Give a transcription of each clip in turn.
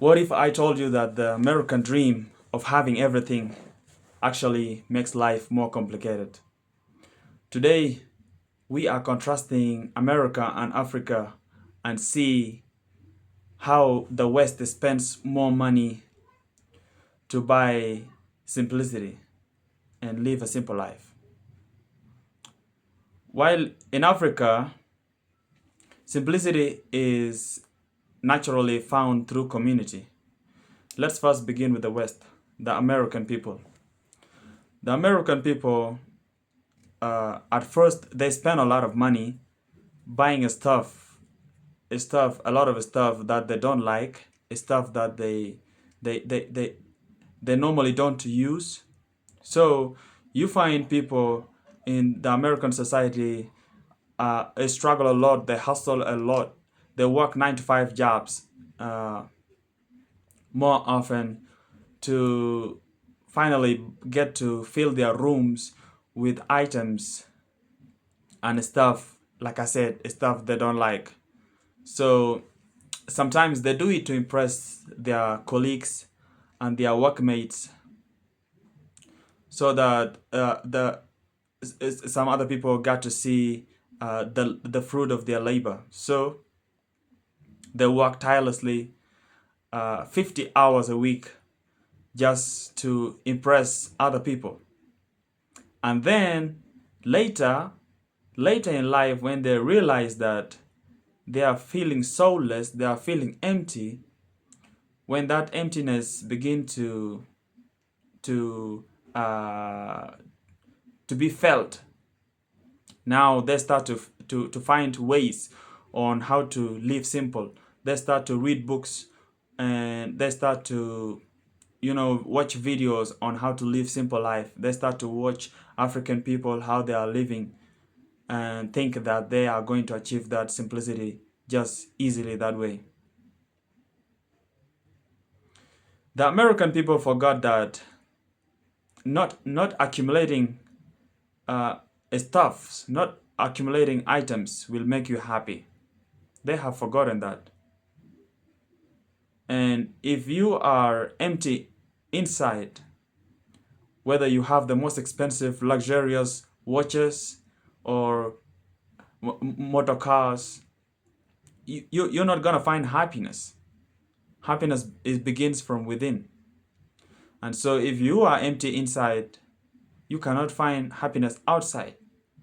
What if I told you that the American dream of having everything actually makes life more complicated? Today, we are contrasting America and Africa and see how the West spends more money to buy simplicity and live a simple life. While in Africa, simplicity is naturally found through community. Let's first begin with the West, the American people. The American people, at first, they spend a lot of money buying a lot of stuff that they don't like, stuff that they, they, they, they normally don't use. So you find people in the American society they struggle a lot, they hustle a lot, they work 9 to 5 jobs uh, more often to finally get to fill their rooms with items and stuff, like I said, stuff they don't like. So sometimes they do it to impress their colleagues and their workmates so that some other people got to see the fruit of their labor. So they work tirelessly 50 hours a week just to impress other people. And then later, later in life, when they realize that they are feeling soulless, they are feeling empty, when that emptiness begin to uh, to be felt, now they start to find ways on how to live simple. They start to read books and they start to watch videos on how to live simple life. They start to watch African people how they are living and think that they are going to achieve that simplicity just easily that way. The American people forgot that not accumulating uh, stuffs, not accumulating items will make you happy. They have forgotten that. And if you are empty inside, whether you have the most expensive, luxurious watches or motor cars, you're not gonna find happiness. Happiness begins from within. And so if you are empty inside, you cannot find happiness outside,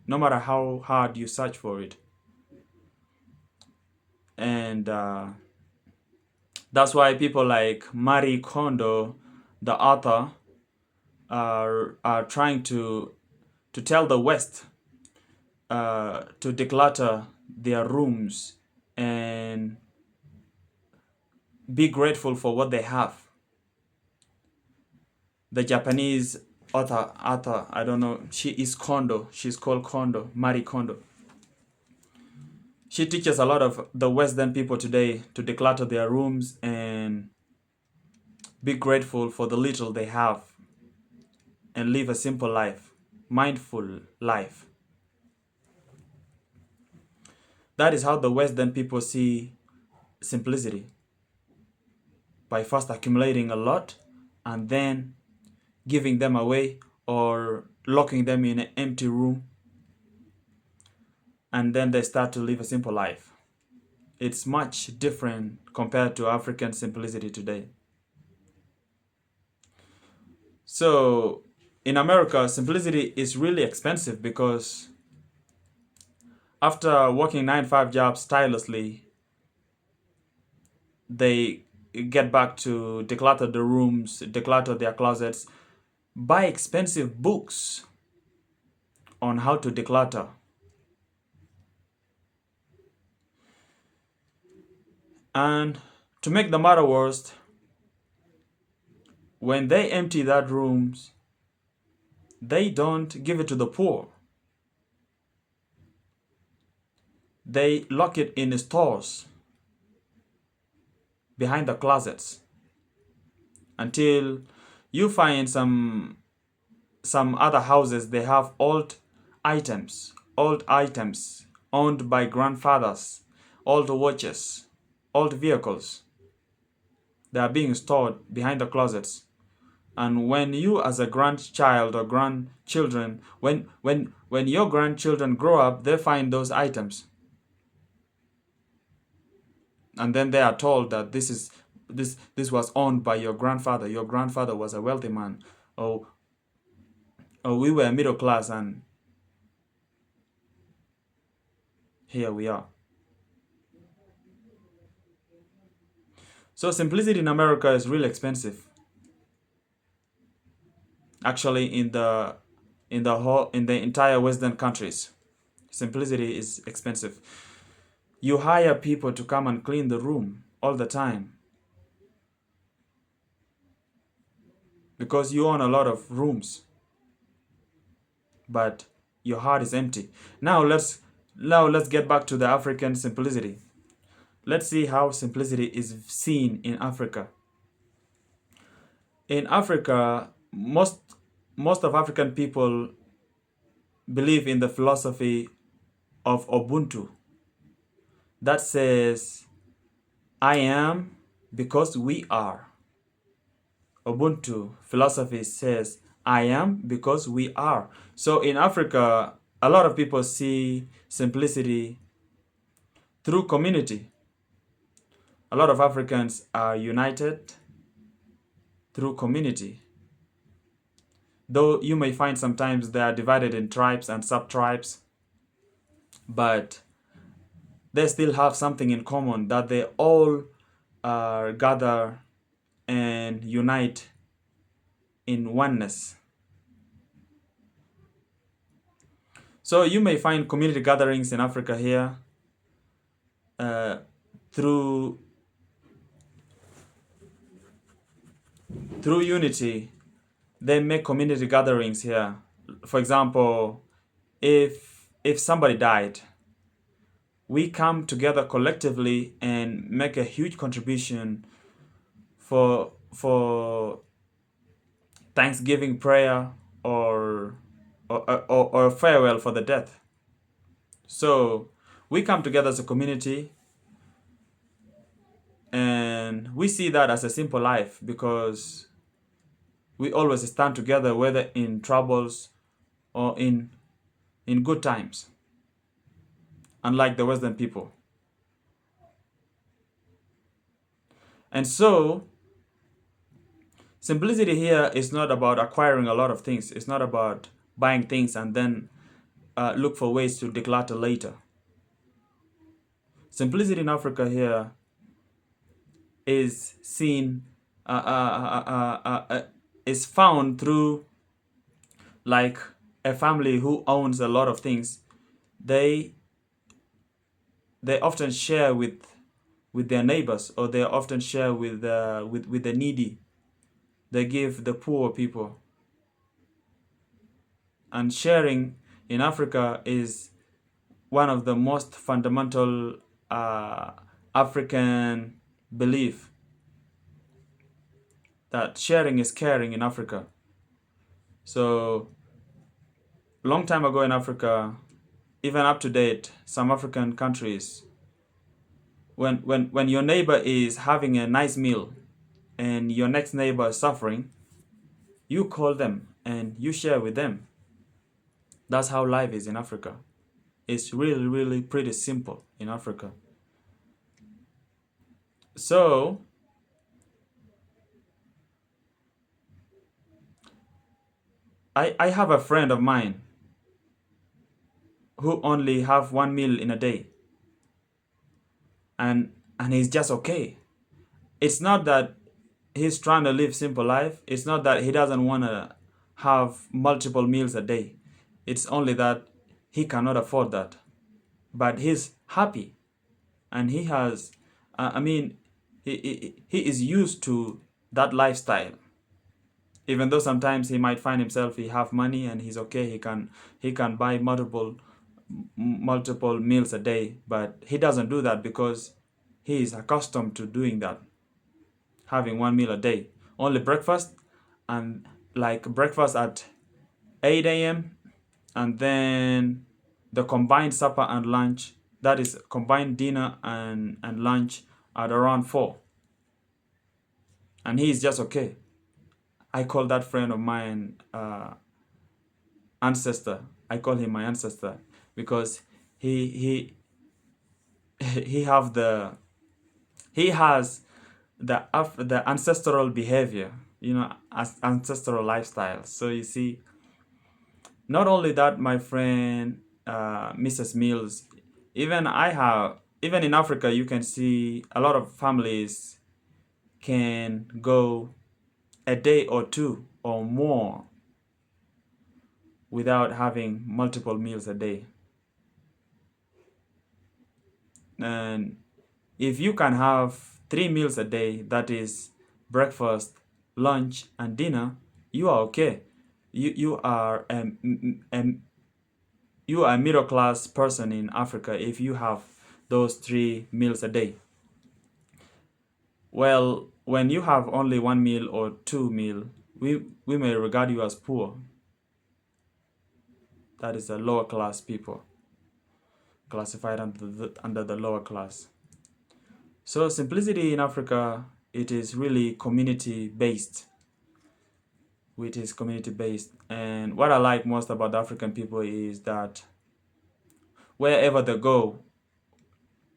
no matter how hard you search for it. And that's why people like Marie Kondo, the author, are trying to tell the West to declutter their rooms and be grateful for what they have. The Japanese author, I don't know, she's called Kondo, Marie Kondo. She teaches a lot of the Western people today to declutter their rooms and be grateful for the little they have and live a simple life, mindful life. That is how the Western people see simplicity, by first accumulating a lot and then giving them away or locking them in an empty room, and then they start to live a simple life. It's much different compared to African simplicity today. So in America, simplicity is really expensive because after working 9 to 5 jobs tirelessly, they get back to declutter the rooms, declutter their closets, buy expensive books on how to declutter. And to make the matter worse, when they empty that rooms, they don't give it to the poor. They lock it in stores behind the closets until you find some other houses, they have old items owned by grandfathers, old watches, old vehicles. They are being stored behind the closets. And when you as a grandchild or grandchildren, when your grandchildren grow up, they find those items. And then they are told that this was owned by your grandfather. Your grandfather was a wealthy man. Or we were middle class and here we are. So simplicity in America is really expensive. Actually, in the entire Western countries, simplicity is expensive. You hire people to come and clean the room all the time because you own a lot of rooms, but your heart is empty. Now let's get back to the African simplicity. Let's see how simplicity is seen in Africa. In Africa, most of African people believe in the philosophy of Ubuntu that says, I am because we are. Ubuntu philosophy says, I am because we are. So in Africa, a lot of people see simplicity through community. A lot of Africans are united through community. Though you may find sometimes they are divided in tribes and sub-tribes, but they still have something in common, that they all gather and unite in oneness. So you may find community gatherings in Africa here uh, through unity. They make community gatherings here. For example, if somebody died, we come together collectively and make a huge contribution for Thanksgiving prayer or farewell for the death. So we come together as a community, and we see that as a simple life because we always stand together, whether in troubles or in good times, unlike the Western people. And so simplicity here is not about acquiring a lot of things. It's not about buying things and then look for ways to declutter later. Simplicity in Africa here is seen, is found through, like, a family who owns a lot of things. They often share with their neighbors, or they often share with the needy. They give the poor people. And sharing in Africa is one of the most fundamental African belief, that sharing is caring in Africa. So long time ago in Africa, even up to date, some African countries, when your neighbor is having a nice meal and your next neighbor is suffering, you call them and you share with them. That's how life is in Africa. It's really, really pretty simple in Africa. So I have a friend of mine who only have one meal in a day, and he's just okay. It's not that he's trying to live simple life. It's not that he doesn't want to have multiple meals a day. It's only that he cannot afford that. But he's happy, and he has, he is used to that lifestyle. Even though sometimes he might find himself, he have money and he's okay. He can buy multiple meals a day, but he doesn't do that because he is accustomed to doing that, having one meal a day, only breakfast, and like breakfast at 8 a.m. and then the combined supper and lunch, that is combined dinner and lunch, at around 4. and he is just okay. I call that friend of mine ancestor. I call him my ancestor because he he he have the he has the ancestral behavior, as ancestral lifestyle. So you see, not only that, my friend Mrs. Mills, even in Africa, you can see a lot of families can go a day or two or more without having multiple meals a day. And if you can have 3 meals a day, that is breakfast, lunch, and dinner, you are okay. You are you are a middle class person in Africa if you have those 3 meals a day. Well, when you have only 1 meal or 2 meal, we may regard you as poor. That is the lower class people, classified under the lower class. So simplicity in Africa, it is really community based. Which is community based. And what I like most about the African people is that wherever they go,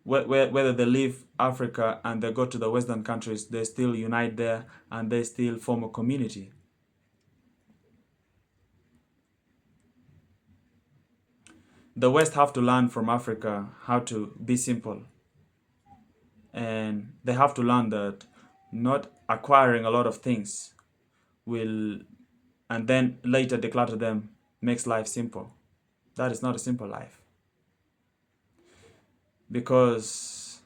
whether they leave Africa and they go to the Western countries, they still unite there and they still form a community. The West have to learn from Africa how to be simple. And they have to learn that not acquiring a lot of things will, and then later declutter them, makes life simple. That is not a simple life. Because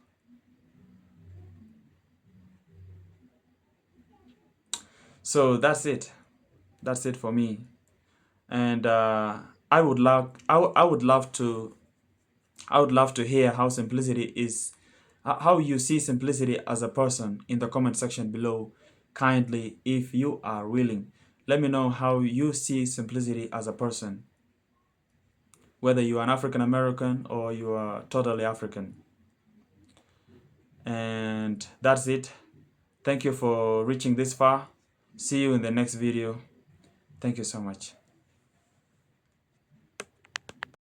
so that's it. That's it for me. And I would love to hear how simplicity is, how you see simplicity as a person in the comment section below. Kindly, if you are willing, let me know how you see simplicity as a person, whether you are an African American or you are totally African. And that's it. Thank you for reaching this far. See you in the next video. Thank you so much.